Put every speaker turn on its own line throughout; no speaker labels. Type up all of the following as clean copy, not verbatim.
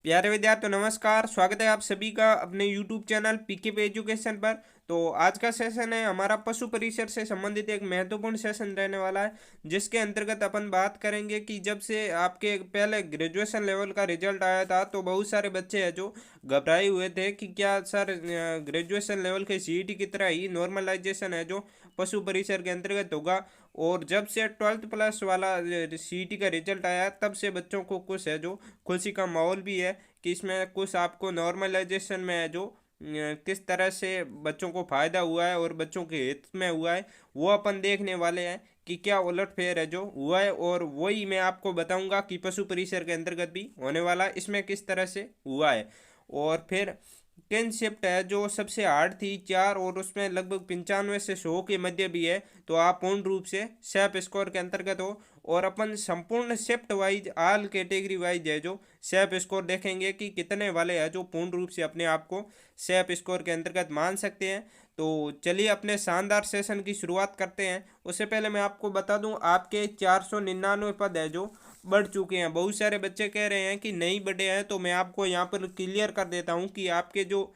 प्यारे विद्यार्थियों नमस्कार। स्वागत है आप सभी का अपने YouTube चैनल पीके पे एजुकेशन पर। तो आज का सेशन है हमारा पशु परिसर से संबंधित एक महत्वपूर्ण सेशन रहने वाला है, जिसके अंतर्गत अपन बात करेंगे कि जब से आपके पहले ग्रेजुएशन लेवल का रिजल्ट आया था तो बहुत सारे बच्चे हैं जो घबराए हुए थे कि क्या सर ग्रेजुएशन लेवल के सीईटी की तरह ही नॉर्मलाइजेशन है जो पशु परिसर के अंतर्गत होगा। और जब से 12th+ वाला सीईटी का रिजल्ट आया तब से बच्चों को कुछ है जो खुशी का माहौल भी है कि इसमें कुछ आपको नॉर्मलाइजेशन में है जो किस तरह से बच्चों को फ़ायदा हुआ है और बच्चों के हित में हुआ है वो अपन देखने वाले हैं कि क्या उलटफेर है जो हुआ है। और वही मैं आपको बताऊंगा कि पशु परिसर के अंतर्गत भी होने वाला है इसमें किस तरह से हुआ है। और फिर किन शिफ्ट है जो सबसे हार्ड थी चार और उसमें लगभग 95 से 100 के मध्य भी है, तो आप पूर्ण रूप से सेफ स्कोर के अंतर्गत हो। और अपन संपूर्ण shift wise all category wise है जो सेफ स्कोर देखेंगे कि कितने वाले हैं जो पूर्ण रूप से अपने आप को सेफ स्कोर के अंतर्गत मान सकते हैं। तो चलिए अपने शानदार सेशन की शुरुआत करते हैं। उससे पहले मैं आपको बता दूं आपके 499 पद है जो बढ़ चुके हैं। बहुत सारे बच्चे कह रहे हैं कि नहीं बढ़े हैं, तो मैं आपको यहाँ पर क्लियर कर देता हूँ कि आपके जो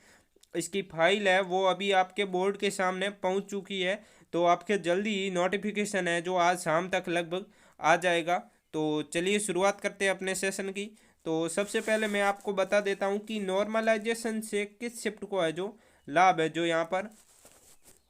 इसकी फाइल है वो अभी आपके बोर्ड के सामने पहुँच चुकी है। तो आपके जल्दी ही नोटिफिकेशन है जो आज शाम तक लगभग आ जाएगा। तो चलिए शुरुआत करते हैं अपने सेशन की। तो सबसे पहले मैं आपको बता देता हूँ कि नॉर्मलाइजेशन से किस शिफ्ट को है जो लाभ है जो यहाँ पर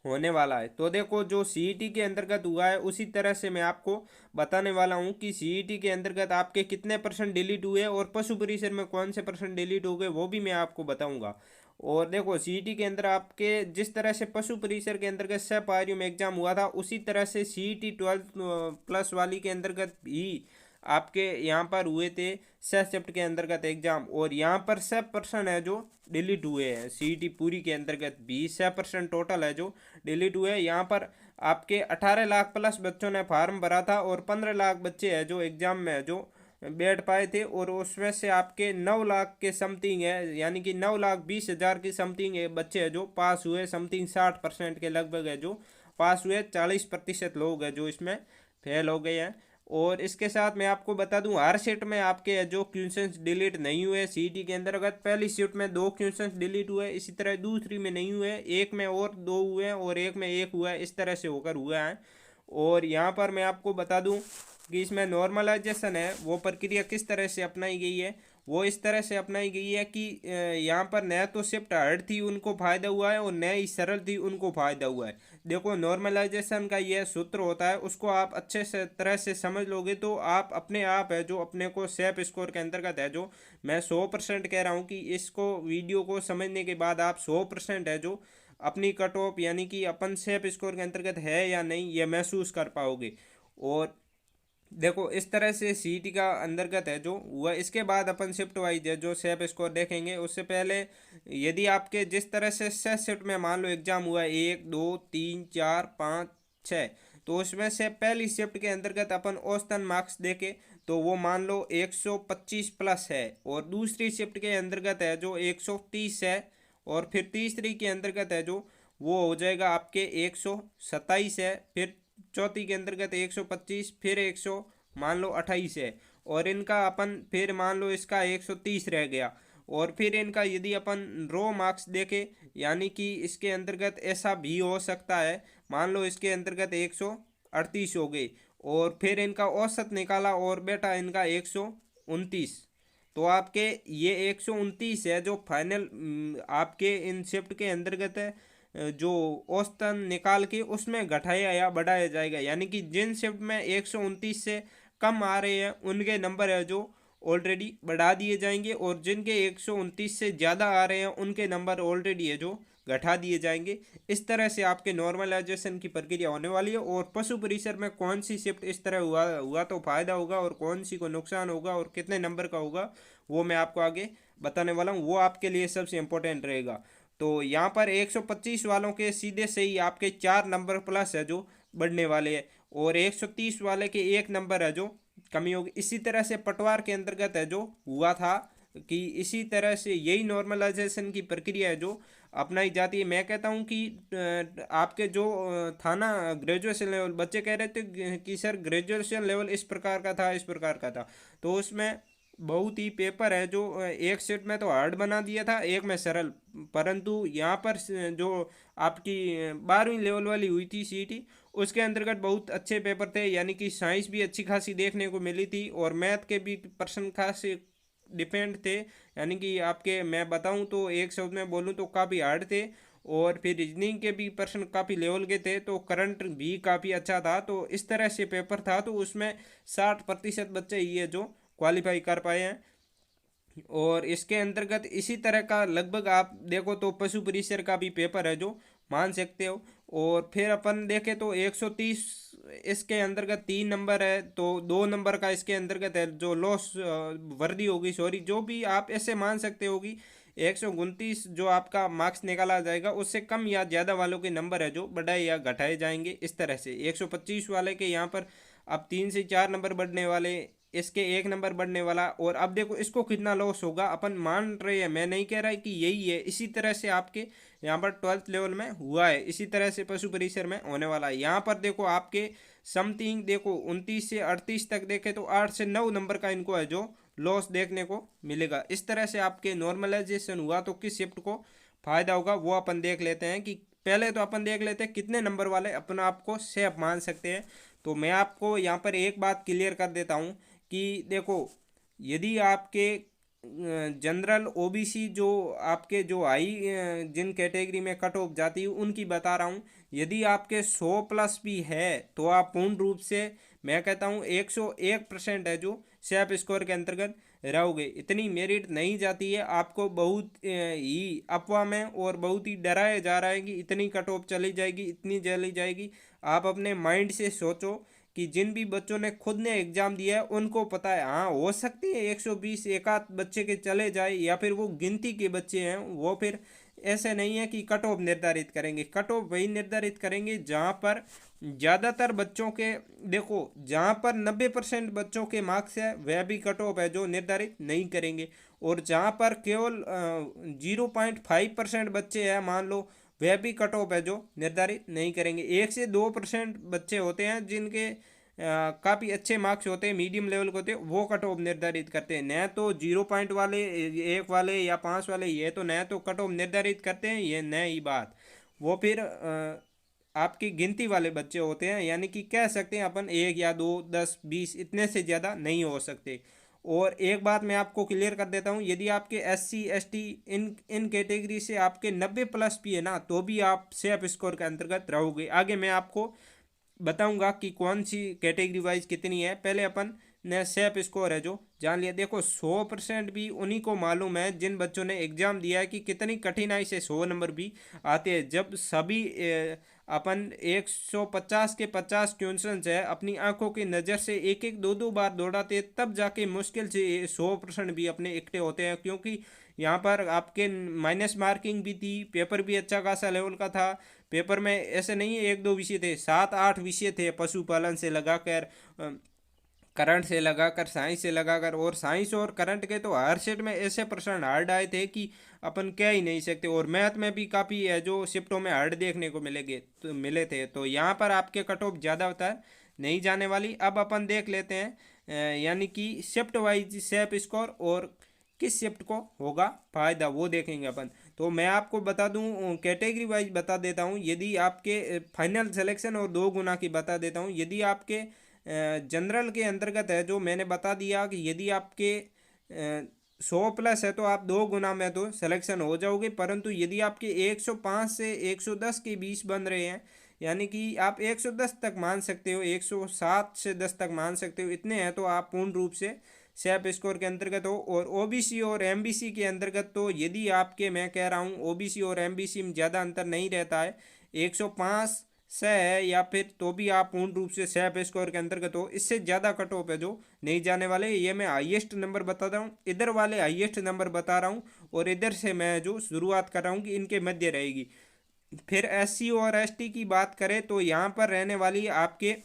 होने वाला है। तो देखो जो सीईटी के अंतर्गत हुआ है उसी तरह से मैं आपको बताने वाला हूँ कि सीईटी के अंतर्गत आपके कितने परसेंट डिलीट हुए और पशु परिसर में कौन से परसेंट डिलीट हो गए वो भी मैं आपको बताऊंगा। और देखो सीईटी के अंदर आपके जिस तरह से पशु परिसर के अंतर्गत सब पारियों में एग्जाम हुआ था उसी तरह से सीईटी 12th+ वाली के अंतर्गत भी आपके यहाँ पर हुए थे सब शिफ्ट के अंतर्गत एग्जाम। और यहाँ पर 100% है जो डिलीट हुए हैं। सीईटी पूरी के अंतर्गत भी 100% टोटल है जो डिलीट हुए हैं। यहाँ पर आपके 18 लाख+ बच्चों ने फार्म भरा था और 15 लाख बच्चे हैं जो एग्जाम में जो बैठ पाए थे। और उसमें से आपके 9 लाख के समथिंग है, यानी कि 9,20,000 की समथिंग बच्चे हैं जो पास हुए। समथिंग 60% के लगभग है जो पास हुए। 40% लोग हैं जो इसमें फेल हो गए हैं। और इसके साथ मैं आपको बता दूं हर शिफ्ट में आपके जो क्वेश्चंस डिलीट नहीं हुए सीईटी के अंतर्गत पहली शिफ्ट में 2 क्वेश्चंस डिलीट हुए, इसी तरह दूसरी में नहीं हुए, एक में और 2 हुए और एक में 1 हुआ है, इस तरह से होकर हुआ है। और यहाँ पर मैं आपको बता दूं कि इसमें नॉर्मलाइजेशन है वो प्रक्रिया किस तरह से अपनाई गई है। वो इस तरह से अपनाई गई है कि यहाँ पर नया तो शिफ्ट हार्ड थी उनको फ़ायदा हुआ है और नया ही सरल थी उनको फ़ायदा हुआ है। देखो नॉर्मलाइजेशन का यह सूत्र होता है, उसको आप अच्छे से तरह से समझ लोगे तो आप अपने आप है जो अपने को सेफ स्कोर के अंतर्गत है जो मैं 100% कह रहा हूँ कि इसको वीडियो को समझने के बाद आप 100% है जो अपनी कट ऑफ यानी कि अपन सेफ स्कोर के अंतर्गत है या नहीं ये महसूस कर पाओगे। और देखो इस तरह से सीईटी का अंतर्गत है जो हुआ। इसके बाद अपन शिफ्ट वाइज है जो सेफ स्कोर देखेंगे। उससे पहले यदि आपके जिस तरह से सेट शिफ्ट में मान लो एग्जाम हुआ 1 2 3 4 5 6, तो उसमें से पहली शिफ्ट के अंतर्गत अपन औसतन मार्क्स देके तो वो मान लो 125+ है। और दूसरी शिफ्ट के अंतर्गत है जो 130 है। और फिर तीसरी के अंतर्गत है जो वो हो जाएगा आपके 127 है। फिर चौथी के अंतर्गत 125, फिर 100 मान लो 28 है। और इनका अपन फिर मान लो इसका 130 रह गया। और फिर इनका यदि अपन रो मार्क्स देखें यानी कि इसके अंतर्गत ऐसा भी हो सकता है मान लो इसके अंतर्गत 138 हो गई और फिर इनका औसत निकाला और बेटा इनका 129। तो आपके ये 129 है जो फाइनल आपके इन शिफ्ट के अंतर्गत है जो औसतन निकाल के उसमें घटाया या बढ़ाया जाएगा। यानी कि जिन शिफ्ट में 129 से कम आ रहे हैं उनके नंबर है जो ऑलरेडी बढ़ा दिए जाएंगे और जिनके 129 से ज़्यादा आ रहे हैं उनके नंबर ऑलरेडी है जो घटा दिए जाएंगे। इस तरह से आपके नॉर्मलाइजेशन की प्रक्रिया होने वाली है। और पशु परिसर में कौन सी शिफ्ट इस तरह हुआ हुआ तो फायदा होगा और कौन सी को नुकसान होगा और कितने नंबर का होगा वो मैं आपको आगे बताने वाला हूँ, वो आपके लिए सबसे इम्पोर्टेंट रहेगा। तो यहाँ पर 125 वालों के सीधे से ही आपके 4 नंबर प्लस है जो बढ़ने वाले हैं और 130 वाले के 1 नंबर है जो कमी होगी। इसी तरह से पटवार के अंतर्गत है जो हुआ था कि इसी तरह से यही नॉर्मलाइजेशन की प्रक्रिया है जो अपनाई जाती है। मैं कहता हूँ कि आपके जो था ना ग्रेजुएशन लेवल, बच्चे कह रहे थे कि सर ग्रेजुएशन लेवल इस प्रकार का था इस प्रकार का था, तो उसमें बहुत ही पेपर है जो एक सेट में तो हार्ड बना दिया था, एक में सरल। परंतु यहाँ पर जो आपकी 12वीं लेवल वाली हुई थी सीईटी, उसके अंतर्गत बहुत अच्छे पेपर थे, यानी कि साइंस भी अच्छी खासी देखने को मिली थी और मैथ के भी पर्सन खासे डिपेंड थे। यानी कि आपके मैं बताऊं तो एक शब्द में बोलूं तो काफ़ी हार्ड थे। और फिर रीजनिंग के भी पर्सन काफ़ी लेवल के थे, तो करंट भी काफ़ी अच्छा था। तो इस तरह से पेपर था, तो उसमें 60% बच्चे ये जो क्वालिफाई कर पाए हैं। और इसके अंतर्गत इसी तरह का लगभग आप देखो तो पशु परिसर का भी पेपर है जो मान सकते हो। और फिर अपन देखें तो 130 इसके अंतर्गत 3 नंबर है, तो 2 नंबर का इसके अंतर्गत है जो लॉस वर्दी होगी, सॉरी, जो भी आप ऐसे मान सकते होगी। 129 जो आपका मार्क्स निकाला जाएगा, उससे कम या ज़्यादा वालों के नंबर है जो बढ़ाए या घटाए जाएंगे। इस तरह से 125 वाले के यहाँ पर अब 3 से 4 नंबर बढ़ने वाले, इसके 1 नंबर बढ़ने वाला। और अब देखो इसको कितना लॉस होगा, अपन मान रहे हैं, मैं नहीं कह रहा कि यही है। इसी तरह से आपके यहाँ पर 12th लेवल में हुआ है, इसी तरह से पशु परिसर में होने वाला है। यहाँ पर देखो आपके समथिंग देखो 29 से 38 तक देखे तो 8 से 9 नंबर का इनको है जो लॉस देखने को मिलेगा। इस तरह से आपके नॉर्मलाइजेशन हुआ तो किस शिफ्ट को फायदा होगा वो अपन देख लेते हैं। कि पहले तो अपन देख लेते हैं कितने नंबर वाले अपना आपको सेफ मान सकते हैं। तो मैं आपको यहाँ पर एक बात क्लियर कर देता हूँ कि देखो, यदि आपके जनरल ओबीसी जो आपके जो हाई जिन कैटेगरी में कट ऑफ जाती है उनकी बता रहा हूँ, यदि आपके 100+ भी है तो आप पूर्ण रूप से, मैं कहता हूँ 101% है जो सेफ स्कोर के अंतर्गत रहोगे। इतनी मेरिट नहीं जाती है, आपको बहुत ही अफवाह में और बहुत ही डराया जा रहा है कि इतनी कट ऑफ चली जाएगी, इतनी चली जाएगी। आप अपने माइंड से सोचो कि जिन भी बच्चों ने खुद ने एग्जाम दिया है उनको पता है, हाँ हो सकती है 120 एक आध बच्चे के चले जाए, या फिर वो गिनती के बच्चे हैं वो फिर ऐसे नहीं है कि कट ऑफ निर्धारित करेंगे। कट ऑफ वही निर्धारित करेंगे जहाँ पर ज़्यादातर बच्चों के, देखो जहाँ पर 90% बच्चों के मार्क्स है वह भी कट ऑफ है जो निर्धारित नहीं करेंगे। और जहाँ पर केवल 0.5% बच्चे हैं मान लो, वह भी कट ऑफ है जो निर्धारित नहीं करेंगे। 1 से 2% बच्चे होते हैं जिनके काफ़ी अच्छे मार्क्स होते हैं, मीडियम लेवल के होते हैं, वो कट ऑफ निर्धारित करते हैं। न तो 0 पॉइंट वाले, 1 वाले या 5 वाले, ये तो न तो कट ऑफ निर्धारित करते हैं, ये नई बात। वो फिर आपकी गिनती वाले बच्चे होते हैं, यानी कि कह सकते हैं अपन 1 या 2 10 20 इतने से ज़्यादा नहीं हो सकते। और एक बात मैं आपको क्लियर कर देता हूँ, यदि आपके SC ST इन इन कैटेगरी से आपके 90+ भी है ना, तो भी आप सेफ स्कोर के अंतर्गत रहोगे। आगे मैं आपको बताऊंगा कि कौन सी कैटेगरी वाइज कितनी है। पहले अपन ने सेफ स्कोर है जो जान लिया। देखो 100% भी उन्हीं को मालूम है जिन बच्चों ने एग्जाम दिया है कि कितनी कठिनाई से 100 नंबर भी आते हैं। जब सभी अपन 150 के 50 क्वेश्चन है अपनी आंखों की नज़र से एक एक दो दो बार दौड़ाते हैं, तब जाके मुश्किल से 100% भी अपने इकट्ठे होते हैं। क्योंकि यहाँ पर आपके माइनस मार्किंग भी थी, पेपर भी अच्छा खासा लेवल का था। पेपर में ऐसे नहीं है 1 2 विषय थे, 7 8 विषय थे, पशुपालन से लगाकर करंट से लगाकर साइंस से लगाकर। और साइंस और करंट के तो हर सेट में ऐसे प्रश्न हार्ड आए थे कि अपन कह ही नहीं सकते। और मैथ में भी काफ़ी है जो शिफ्टों में हार्ड देखने को मिलेंगे, तो मिले थे। तो यहाँ पर आपके कट ऑफ ज़्यादा होता है, नहीं जाने वाली। अब अपन देख लेते हैं यानी कि शिफ्ट वाइज सेफ स्कोर और किस शिफ्ट को होगा फायदा, वो देखेंगे अपन। तो मैं आपको बता दूं कैटेगरी वाइज बता देता हूं। यदि आपके फाइनल सिलेक्शन और 2 गुना की बता देता हूं। यदि आपके जनरल के अंतर्गत है जो मैंने बता दिया कि यदि आपके 100+ है तो आप 2 गुना में तो सिलेक्शन हो जाओगे। परंतु यदि आपके 105 से 110 के बीच बन रहे हैं, यानी कि आप 110 तक मान सकते हो, 107 से 10 तक मान सकते हो, इतने हैं, तो आप पूर्ण रूप से सेफ स्कोर के अंतर्गत हो। और ओबीसी और एमबीसी के अंतर्गत तो यदि आपके, मैं कह रहा हूँ ओबीसी और एमबीसी में ज़्यादा अंतर नहीं रहता है, 105 से है या फिर, तो भी आप पूर्ण रूप से सेफ स्कोर के अंतर्गत हो। इससे ज़्यादा कट ऑफ है जो नहीं जाने वाले। ये मैं हाईएस्ट नंबर बता रहा हूँ, इधर वाले हाईएस्ट नंबर बता रहा हूँ, और इधर से मैं जो शुरुआत कर रहा हूँ कि इनके मध्य रहेगी। फिर SC और ST की बात करें तो यहाँ पर रहने वाली आपके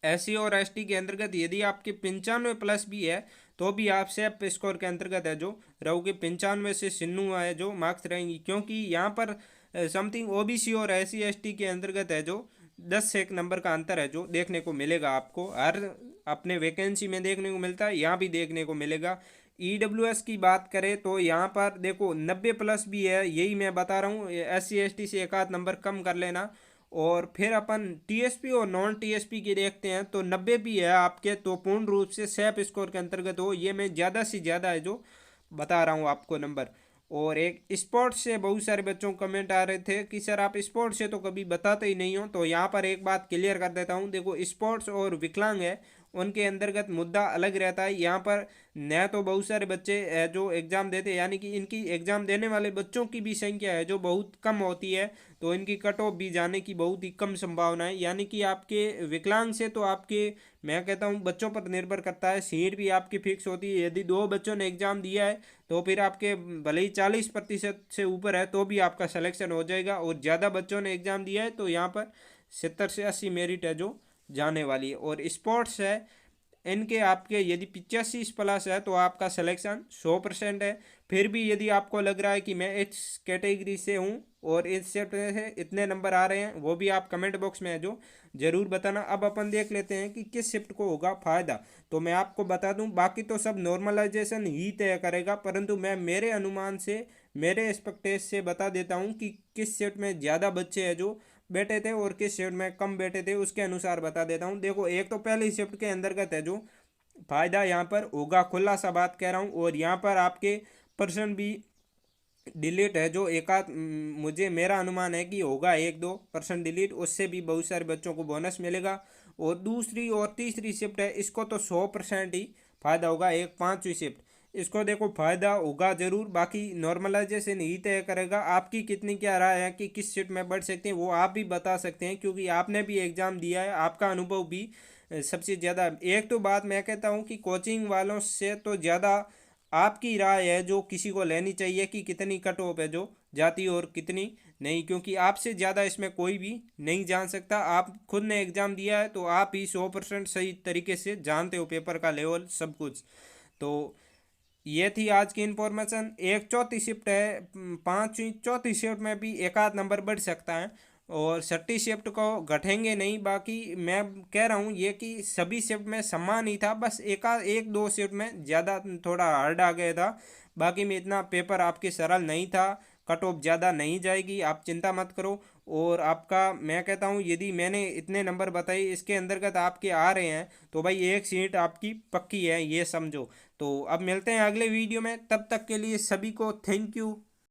SC और ST के अंतर्गत यदि आपके 95+ भी है तो भी आप सेफ स्कोर के अंतर्गत है जो रहोगे। 95 से 96 है जो मार्क्स रहेंगी। क्योंकि यहाँ पर समथिंग ओबीसी और SC ST के अंतर्गत है जो 10 से 1 नंबर का अंतर है जो देखने को मिलेगा आपको। हर अपने वैकेंसी में देखने को मिलता है, यहाँ भी देखने को मिलेगा। ईडब्ल्यूएस की बात करें तो यहाँ पर देखो 90+ भी है, यही मैं बता रहा हूँ। SC ST से एक आध नंबर कम कर लेना। और फिर अपन टीएसपी और नॉन टीएसपी की देखते हैं तो 90 भी है आपके, तो पूर्ण रूप से सेफ स्कोर के अंतर्गत हो। ये मैं ज़्यादा से ज़्यादा है जो बता रहा हूँ आपको नंबर। और एक स्पोर्ट्स से बहुत सारे बच्चों को कमेंट आ रहे थे कि सर आप स्पोर्ट्स से तो कभी बताते ही नहीं हो, तो यहाँ पर एक बात क्लियर कर देता हूँ। देखो स्पोर्ट्स और विकलांग है उनके अंतर्गत मुद्दा अलग रहता है। यहाँ पर न तो बहुत सारे बच्चे जो एग्ज़ाम देते हैं, यानी कि इनकी एग्ज़ाम देने वाले बच्चों की भी संख्या है जो बहुत कम होती है, तो इनकी कट ऑफ भी जाने की बहुत ही कम संभावना है। यानी कि आपके विकलांग से तो आपके, मैं कहता हूँ, बच्चों पर निर्भर करता है। सीट भी आपकी फिक्स होती है। यदि 2 बच्चों ने एग्ज़ाम दिया है तो फिर आपके भले ही 40% से ऊपर है तो भी आपका सिलेक्शन हो जाएगा, और ज़्यादा बच्चों ने एग्ज़ाम दिया है तो यहाँ पर 70 से 80 मेरिट है जो जाने वाली है। और स्पोर्ट्स है, इनके आपके यदि 85+ है तो आपका सिलेक्शन 100% है। फिर भी यदि आपको लग रहा है कि मैं इस कैटेगरी से हूँ और इस शिफ्ट से इतने नंबर आ रहे हैं, वो भी आप कमेंट बॉक्स में है जो ज़रूर बताना। अब अपन देख लेते हैं कि किस शिफ्ट को होगा फ़ायदा। तो मैं आपको बता दूं, बाकी तो सब नॉर्मलाइजेशन ही तय करेगा, परंतु मैं मेरे अनुमान से, मेरे एक्सपेक्टेशन से बता देता हूं कि किस शिफ्ट में ज़्यादा बच्चे हैं जो बैठे थे और किस शिफ्ट में कम बैठे थे, उसके अनुसार बता देता हूँ। देखो एक तो पहली शिफ्ट के अंतर्गत है जो फायदा यहाँ पर होगा, खुला सा बात कह रहा हूँ। और यहाँ पर आपके पर्सन भी डिलीट है जो एकाध, मुझे मेरा अनुमान है कि होगा 1-2% डिलीट, उससे भी बहुत सारे बच्चों को बोनस मिलेगा। और दूसरी और तीसरी शिफ्ट है, इसको तो 100% ही फायदा होगा। एक 5वीं शिफ्ट, इसको देखो फायदा होगा जरूर, बाकी नॉर्मलाइजेशन ही तय करेगा। आपकी कितनी क्या राय है कि किस शिफ्ट में बढ़ सकते हैं, वो आप भी बता सकते हैं, क्योंकि आपने भी एग्जाम दिया है, आपका अनुभव भी सबसे ज़्यादा। एक तो बात मैं कहता हूँ कि कोचिंग वालों से तो ज़्यादा आपकी राय है जो किसी को लेनी चाहिए कि कितनी कट ऑफ है जो जाती और कितनी नहीं, क्योंकि आपसे ज़्यादा इसमें कोई भी नहीं जान सकता। आप खुद ने एग्ज़ाम दिया है तो आप ही 100% सही तरीके से जानते हो पेपर का लेवल सब कुछ। तो ये थी आज की इन्फॉर्मेशन। एक चौथी शिफ्ट है, 5वीं चौथी शिफ्ट में भी एक आध नंबर बढ़ सकता है, और 6ठी शिफ्ट को घटेंगे नहीं। बाकी मैं कह रहा हूँ ये कि सभी शिफ्ट में समान ही था, बस एक दो शिफ्ट में ज़्यादा थोड़ा हार्ड आ गया था। बाकी में इतना पेपर आपके सरल नहीं था, कट ऑफ ज़्यादा नहीं जाएगी, आप चिंता मत करो। और आपका मैं कहता हूँ यदि मैंने इतने नंबर बताए इसके अंतर्गत आपके आ रहे हैं तो भाई एक सीट आपकी पक्की है, ये समझो। तो अब मिलते हैं अगले वीडियो में, तब तक के लिए सभी को थैंक यू।